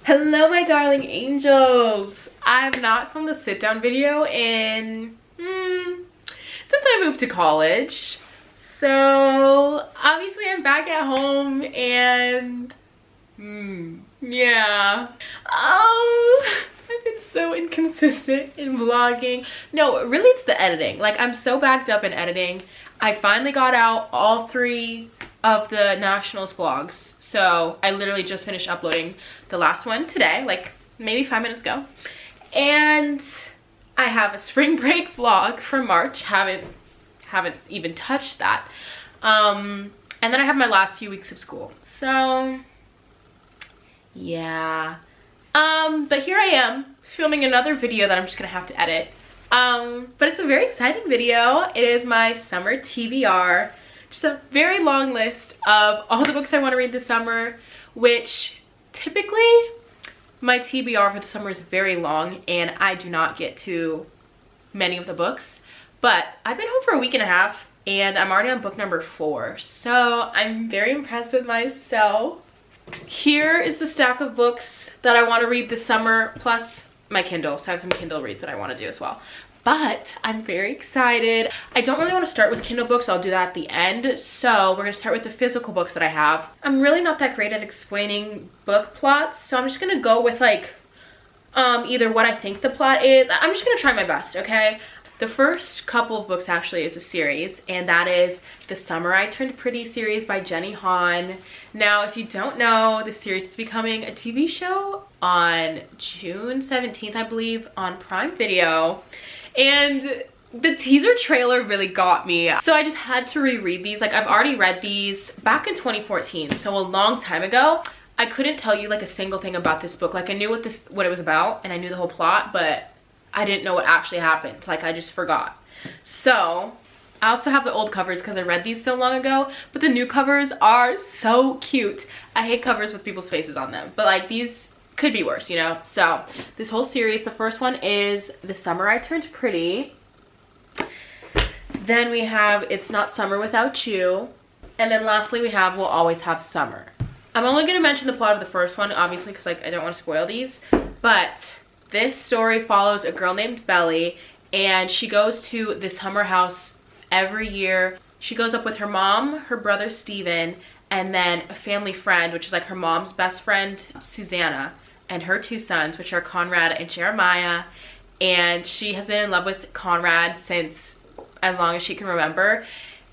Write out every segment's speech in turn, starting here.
Hello, my darling angels. I've not filmed a sit down video in since I moved to college. So obviously I'm back at home and yeah. I've been so inconsistent in vlogging. No, really it's the editing. Like, I'm so backed up in editing. I finally got out all 3 of the Nationals vlogs. So I literally just finished uploading the last one today, like maybe 5 minutes ago. And I have a spring break vlog for March. Haven't even touched that. And then I have my last few weeks of school. So yeah. But here I am filming another video that I'm just gonna have to edit. But it's a very exciting video. It is my summer TBR. Just a very long list of all the books I want to read this summer, which typically my TBR for the summer is very long and I do not get to many of the books. But I've been home for a week and a half and I'm already on book number 4. So I'm very impressed with myself. Here is the stack of books that I want to read this summer, plus my Kindle. So I have some Kindle reads that I want to do as well. But I'm very excited. I don't really want to start with Kindle books. I'll do that at the end. So we're going to start with the physical books that I have. I'm really not that great at explaining book plots. So I'm just going to go with like either what I think the plot is. I'm just going to try my best, okay? The first couple of books actually is a series, and that is The Summer I Turned Pretty series by Jenny Han. Now, if you don't know, the series is becoming a TV show on June 17th, I believe, on Prime Video. And the teaser trailer really got me. So I just had to reread these. Like, I've already read these back in 2014, so a long time ago. I couldn't tell you like a single thing about this book. Like, I knew what it was about and I knew the whole plot, but I didn't know what actually happened. Like, I just forgot. So I also have the old covers because I read these so long ago, but the new covers are so cute. I hate covers with people's faces on them, but like these could be worse, you know? So this whole series, the first one is The Summer I Turned Pretty. Then we have It's Not Summer Without You. And then lastly we have We'll Always Have Summer. I'm only going to mention the plot of the first one, obviously, because like I don't want to spoil these, but this story follows a girl named Belly, and she goes to this summer house every year. She goes up with her mom, her brother Steven, and then a family friend, which is like her mom's best friend, Susanna, and her 2 sons, which are Conrad and Jeremiah. And she has been in love with Conrad since as long as she can remember.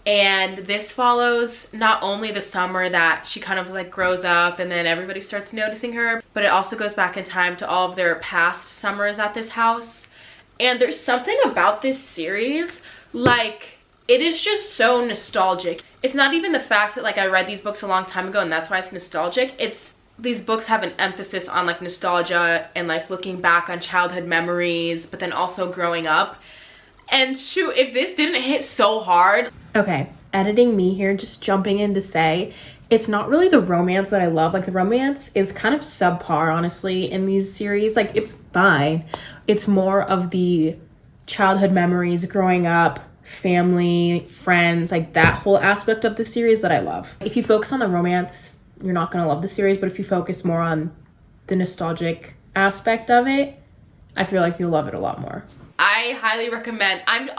And this follows not only the summer that she kind of like grows up and then everybody starts noticing her, but it also goes back in time to all of their past summers at this house. And there's something about this series, like, it is just so nostalgic. It's not even the fact that like I read these books a long time ago and that's why it's nostalgic. It's these books have an emphasis on like nostalgia and like looking back on childhood memories, but then also growing up. And shoot, if this didn't hit so hard. Okay, editing me here, just jumping in to say, it's not really the romance that I love. Like, the romance is kind of subpar, honestly, in these series. Like, it's fine. It's more of the childhood memories, growing up, family, friends, like that whole aspect of the series that I love. If you focus on the romance, you're not gonna love the series, but if you focus more on the nostalgic aspect of it, I feel like you'll love it a lot more. I highly recommend. I'm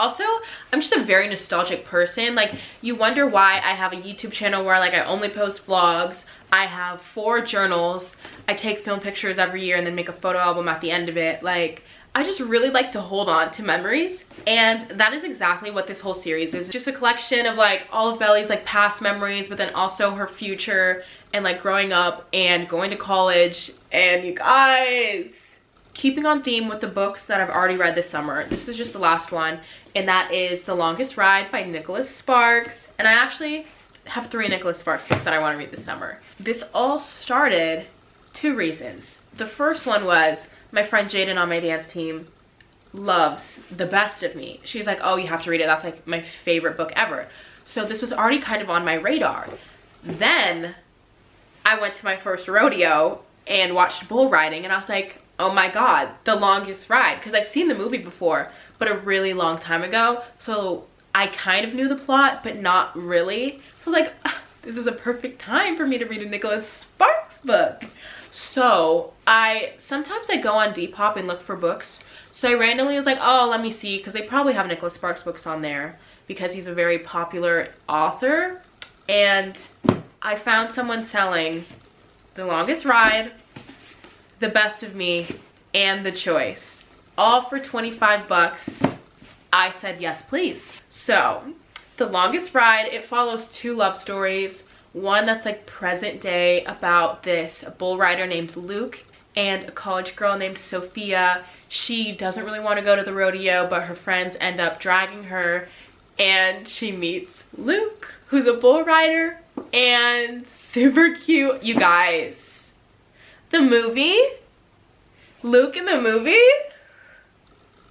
just a very nostalgic person. Like, you wonder why I have a YouTube channel where like I only post vlogs. I have 4 journals. I take film pictures every year and then make a photo album at the end of it. Like, I just really like to hold on to memories, and that is exactly what this whole series is. Just a collection of like all of Belly's like past memories, but then also her future and like growing up and going to college. And you guys, keeping on theme with the books that I've already read this summer, this is just the last one, and that is The Longest Ride by Nicholas Sparks. And I actually have 3 Nicholas Sparks books that I want to read this summer. This all started 2 reasons. The first one was my friend Jaden on my dance team loves The Best of Me. She's like, oh, you have to read it. That's like my favorite book ever. So this was already kind of on my radar. Then I went to my first rodeo and watched bull riding, and I was like, oh my god, The Longest Ride, because I've seen the movie before, but a really long time ago, so I kind of knew the plot, but not really. So I was like, this is a perfect time for me to read a Nicholas Sparks book. So sometimes I go on Depop and look for books. So I randomly was like, oh, let me see, because they probably have Nicholas Sparks books on there because he's a very popular author. And I found someone selling The Longest Ride, The Best of Me, and The Choice, all for 25 bucks. I said yes, please. So The Longest Ride, it follows 2 love stories. One that's like present day about this bull rider named Luke and a college girl named Sophia. She doesn't really want to go to the rodeo, but her friends end up dragging her, and she meets Luke, who's a bull rider and super cute. You guys, the movie, Luke in the movie,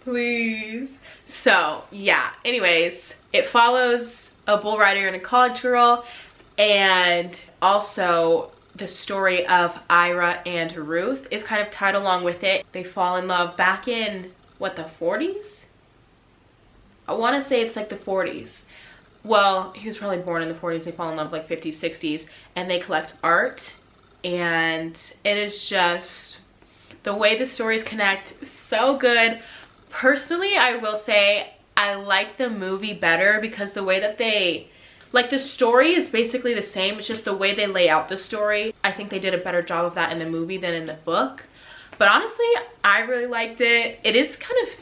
please. So yeah, anyways, it follows a bull rider and a college girl, and also the story of Ira and Ruth is kind of tied along with it. They fall in love back in, what, the 40s? I want to say it's like the 40s. Well, he was probably born in the 40s. They fall in love like 50s, 60s, and they collect art. And it is just, the way the stories connect, so good. Personally, I will say I like the movie better because the way that the story is basically the same. It's just the way they lay out the story. I think they did a better job of that in the movie than in the book. But honestly, I really liked it. It is kind of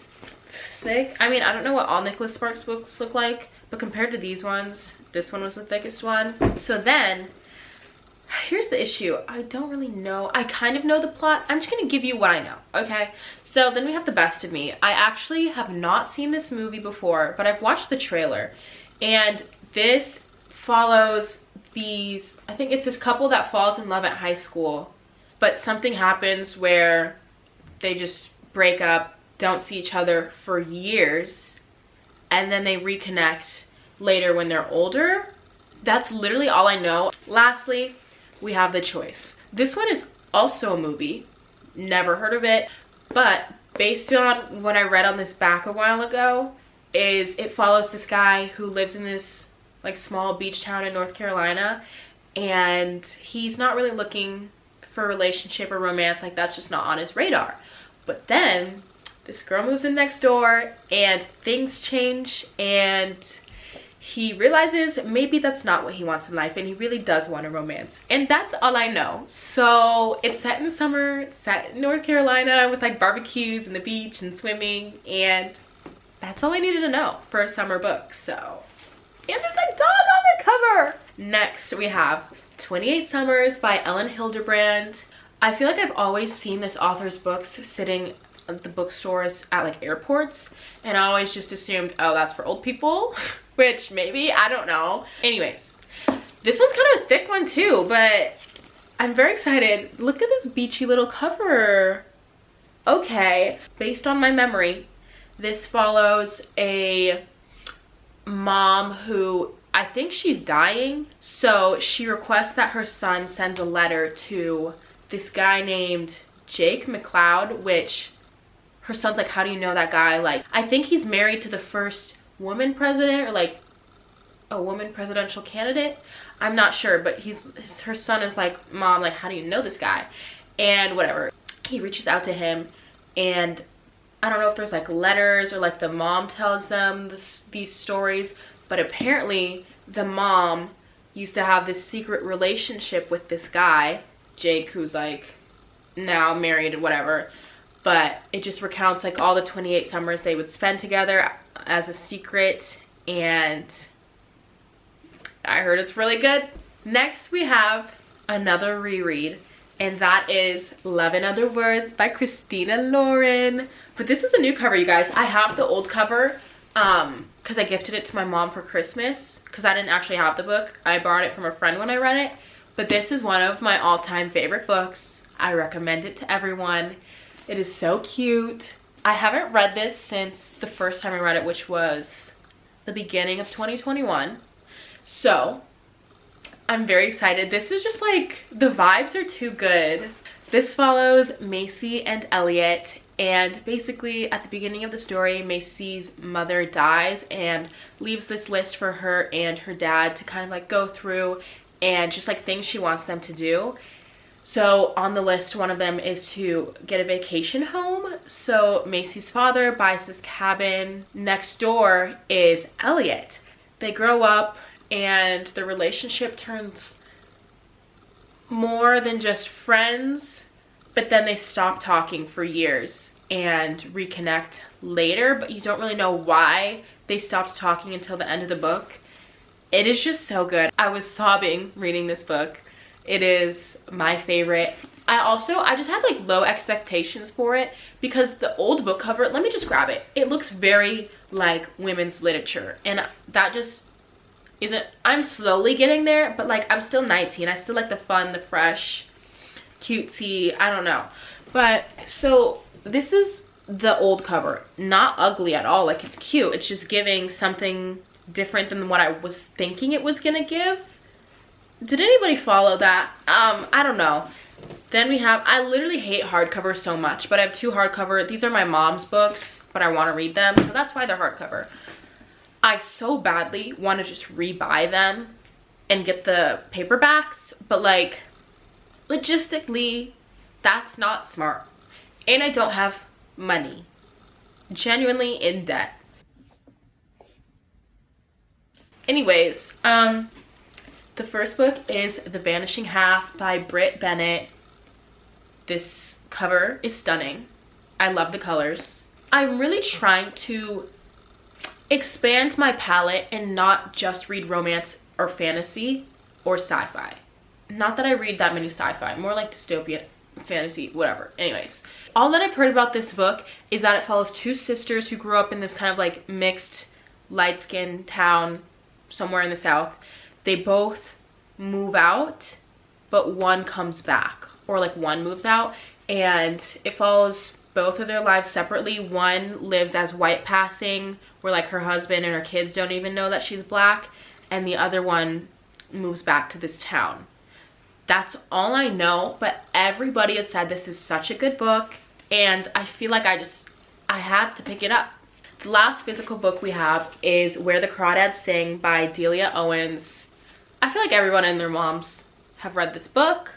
thick. I mean, I don't know what all Nicholas Sparks books look like, but compared to these ones, this one was the thickest one. So then, here's the issue. I don't really know. I kind of know the plot. I'm just going to give you what I know, okay? So then we have The Best of Me. I actually have not seen this movie before, but I've watched the trailer. And this follows I think it's this couple that falls in love at high school, but something happens where they just break up, don't see each other for years, and then they reconnect later when they're older. That's literally all I know. Lastly, we have The Choice. This one is also a movie. Never heard of it, but based on what I read on this back a while ago, it follows this guy who lives in this like small beach town in North Carolina, and he's not really looking for a relationship or romance. Like, that's just not on his radar. But then this girl moves in next door and things change, and he realizes maybe that's not what he wants in life, and he really does want a romance. And that's all I know. So it's set in summer, it's set in North Carolina with like barbecues and the beach and swimming, and that's all I needed to know for a summer book. So, and there's a dog on the cover. Next we have 28 Summers by Ellen Hildebrand. I feel like I've always seen this author's books sitting at the bookstores at like airports, and I always just assumed, oh, that's for old people, which maybe, I don't know. Anyways, this one's kind of a thick one too, but I'm very excited. Look at this beachy little cover. Okay, based on my memory, this follows a mom who, I think she's dying, so she requests that her son sends a letter to this guy named Jake McLeod, which her son's like, how do you know that guy? Like, I think he's married to the first woman president, or like a woman presidential candidate. I'm not sure, but her son is like, mom, like, how do you know this guy? And whatever, he reaches out to him, and I don't know if there's like letters or like the mom tells them these stories, but apparently the mom used to have this secret relationship with this guy, Jake, who's like now married or whatever. But it just recounts like all the 28 summers they would spend together as a secret, and I heard it's really good. Next we have another reread, and that is Love in Other Words by Christina Lauren. But this is a new cover, you guys. I have the old cover because I gifted it to my mom for Christmas because I didn't actually have the book. I borrowed it from a friend when I read it. But this is one of my all-time favorite books. I recommend it to everyone. It is so cute. I haven't read this since the first time I read it, which was the beginning of 2021. So I'm very excited. This is just like, the vibes are too good. This follows Macy and Elliot, and basically at the beginning of the story, Macy's mother dies and leaves this list for her and her dad to kind of like go through, and just like things she wants them to do. So on the list, one of them is to get a vacation home. So Macy's father buys this cabin. Next door is Elliot. They grow up and the relationship turns more than just friends, but then they stop talking for years and reconnect later, but you don't really know why they stopped talking until the end of the book. It is just so good. I was sobbing reading this book. It is my favorite. I just had like low expectations for it because the old book cover, let me just grab it. It looks very like women's literature, and that just isn't, I'm slowly getting there, but like I'm still 19. I still like the fun, the fresh, cutesy, I don't know. But so this is the old cover. Not ugly at all, like it's cute. It's just giving something different than what I was thinking it was gonna give. Did anybody follow that? I don't know. Then we have, I literally hate hardcover so much, but I have two hardcover. These are my mom's books, but I want to read them, so that's why they're hardcover. I so badly want to just rebuy them and get the paperbacks, but like logistically that's not smart, and I don't have money. Genuinely in debt. Anyways, the first book is The Vanishing Half by Britt Bennett. This cover is stunning. I love the colors. I'm really trying to expand my palette and not just read romance or fantasy or sci-fi. Not that I read that many sci-fi, more like dystopian, fantasy, whatever. Anyways, all that I've heard about this book is that it follows two sisters who grew up in this kind of like mixed light-skinned town somewhere in the South. They both move out, but one comes back, or like one moves out, and it follows both of their lives separately. One lives as white passing, where like her husband and her kids don't even know that she's black, and the other one moves back to this town. That's all I know, but everybody has said this is such a good book, and I feel like I have to pick it up. The last physical book we have is Where the Crawdads Sing by Delia Owens. I feel like everyone and their moms have read this book.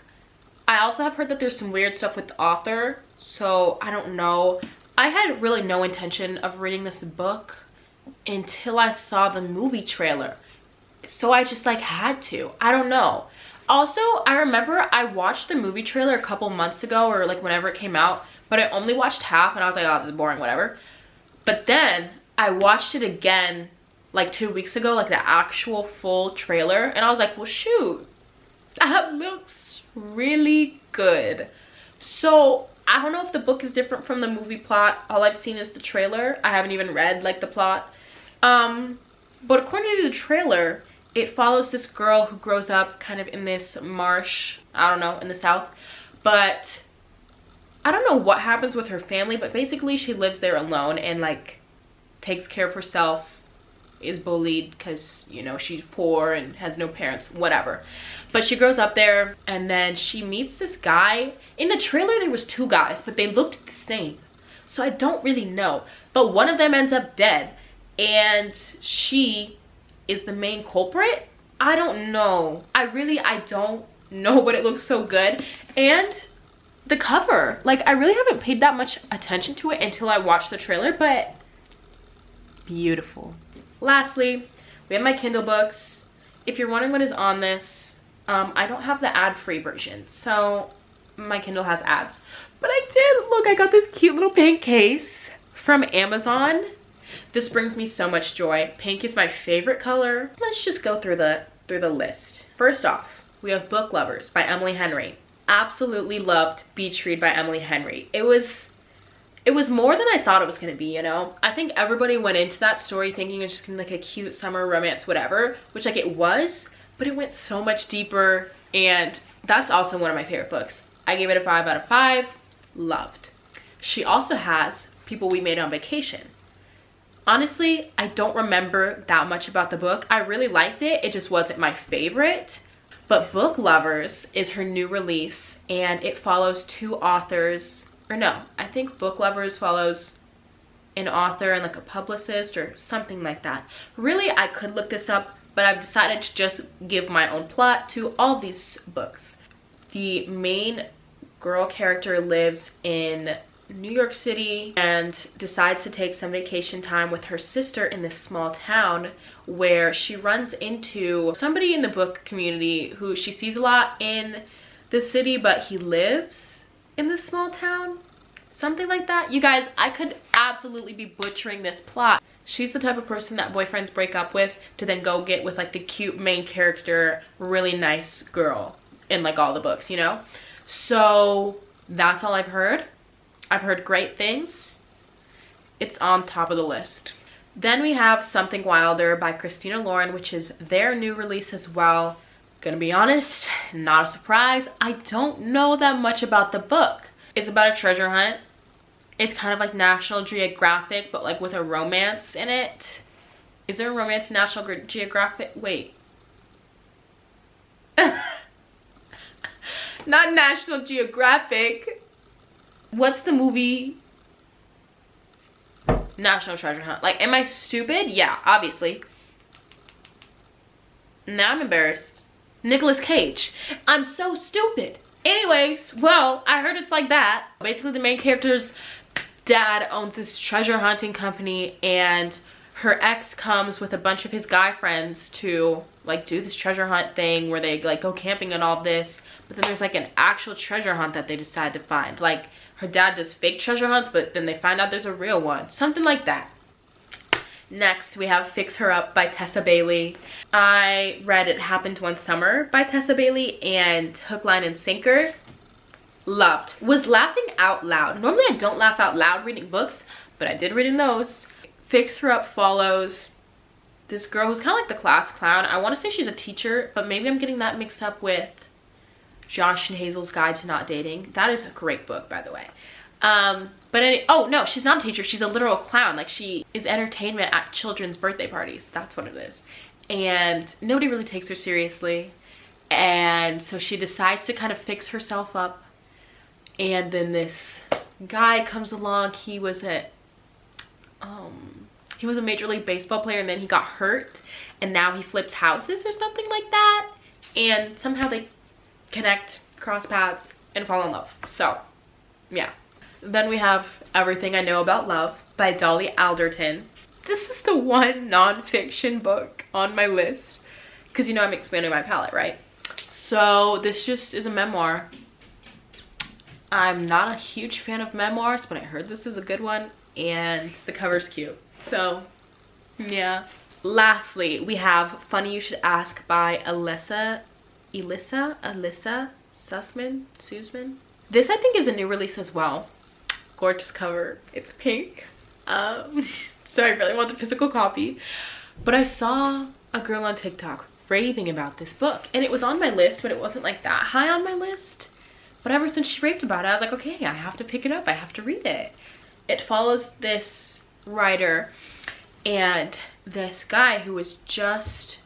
I also have heard that there's some weird stuff with the author, so I don't know. I had really no intention of reading this book until I saw the movie trailer, so I just like had to. I don't know. Also, I remember I watched the movie trailer a couple months ago, or like whenever it came out, but I only watched half and I was like, oh, this is boring, whatever. But then I watched it again like 2 weeks ago, like the actual full trailer, and I was like, well shoot, that looks really good. So I don't know if the book is different from the movie plot. All I've seen is the trailer. I haven't even read like the plot, but according to the trailer, it follows this girl who grows up kind of in this marsh, I don't know, in the South, but I don't know what happens with her family, but basically she lives there alone and like takes care of herself, is bullied because, you know, she's poor and has no parents, whatever. But she grows up there, and then she meets this guy. In the trailer there was two guys, but they looked the same, so I don't really know. But one of them ends up dead, and she is the main culprit. I don't know. I don't know, but it looks so good. And the cover, like, I really haven't paid that much attention to it until I watched the trailer, but beautiful. Lastly, we have my Kindle books. If you're wondering what is on this, I don't have the ad-free version, so my Kindle has ads. But I did, look, I got this cute little pink case from Amazon. This brings me so much joy. Pink is my favorite color. Let's just go through the list. First off, we have Book Lovers by Emily Henry. Absolutely loved Beach Read by Emily Henry. It was more than I thought it was gonna be, you know? I think everybody went into that story thinking it was just gonna be like a cute summer romance, whatever, which like it was, but it went so much deeper, and that's also one of my favorite books. I gave it a 5 out of 5, loved. She also has People We Made on Vacation. Honestly, I don't remember that much about the book. I really liked it, it just wasn't my favorite. But Book Lovers is her new release, and it follows two authors. Or no, I think Book Lovers follows an author and like a publicist or something like that. Really, I could look this up, but I've decided to just give my own plot to all these books. The main girl character lives in New York City and decides to take some vacation time with her sister in this small town, where she runs into somebody in the book community who she sees a lot in the city, but he lives in this small town. Something like that. You guys, I could absolutely be butchering this plot. She's the type of person that boyfriends break up with to then go get with like the cute main character, really nice girl in like all the books, you know? So that's all I've heard. I've heard great things. It's on top of the list. Then we have Something Wilder by Christina Lauren, which is their new release as well. Gonna be honest, not a surprise. I don't know that much about the book. It's about a treasure hunt. It's kind of like National Geographic, but like with a romance in it. Is there a romance in National Geographic? Wait. Not National Geographic. What's the movie? National Treasure Hunt. Like, am I stupid? Yeah, obviously. Now I'm embarrassed. Nicolas Cage. I'm so stupid. Anyways, well, I heard it's like that. Basically, the main character's dad owns this treasure hunting company, and her ex comes with a bunch of his guy friends to like do this treasure hunt thing where they like go camping and all this. But then there's like an actual treasure hunt that they decide to find. Like, her dad does fake treasure hunts, but then they find out there's a real one. Something like that. Next, we have Fix Her Up by Tessa Bailey. I read It Happened One Summer by Tessa Bailey and Hook, Line, and Sinker. Loved. Was laughing out loud. Normally I don't laugh out loud reading books, but I did reading those. Fix Her Up follows this girl who's kind of like the class clown. I want to say she's a teacher, but maybe I'm getting that mixed up with Josh and Hazel's Guide to Not Dating. That is a great book, by the way. Oh no, she's not a teacher. She's a literal clown. Like, she is entertainment at children's birthday parties. That's what it is. And nobody really takes her seriously. And so she decides to kind of fix herself up. And then this guy comes along. He was a Major League Baseball player, and then he got hurt. And now he flips houses or something like that. And somehow they connect, cross paths, and fall in love. So, yeah. Then we have Everything I Know About Love by Dolly Alderton. This is the one nonfiction book on my list, because you know I'm expanding my palette, right? So this just is a memoir. I'm not a huge fan of memoirs, but I heard this is a good one, and the cover's cute. So, yeah. Lastly, we have Funny You Should Ask by Alyssa Sussman. This I think is a new release as well. Gorgeous cover. It's pink. So I really want the physical copy. But I saw a girl on TikTok raving about this book, and it was on my list, but it wasn't like that high on my list. But ever since she raved about it, I was like, okay, I have to pick it up. I have to read it. It follows this writer and this guy who is just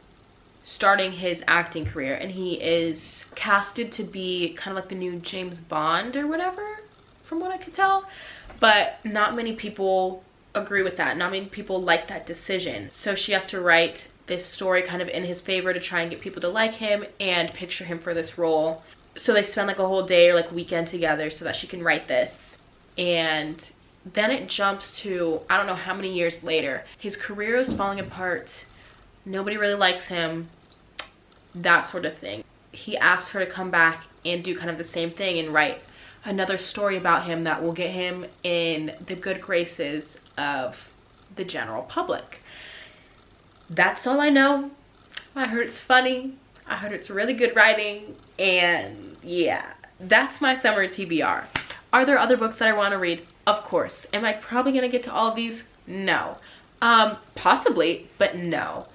starting his acting career, and he is casted to be kind of like the new James Bond or whatever, from what I could tell. But not many people agree with that. Not many people like that decision. So she has to write this story kind of in his favor to try and get people to like him and picture him for this role. So they spend like a whole day or like weekend together so that she can write this. And then it jumps to, I don't know how many years later. His career is falling apart. Nobody really likes him. That sort of thing. He asked her to come back and do kind of the same thing and write another story about him that will get him in the good graces of the general public. That's all I know. I heard it's funny. I heard it's really good writing. And yeah, that's my summer TBR. Are there other books that I want to read? Of course. Am I probably going to get to all of these? No. Possibly, but no.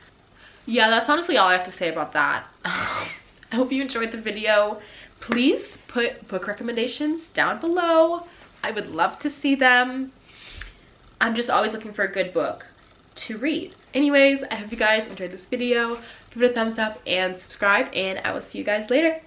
Yeah, that's honestly all I have to say about that. I hope you enjoyed the video. Please put book recommendations down below. I would love to see them. I'm just always looking for a good book to read. Anyways, I hope you guys enjoyed this video. Give it a thumbs up and subscribe, and I will see you guys later.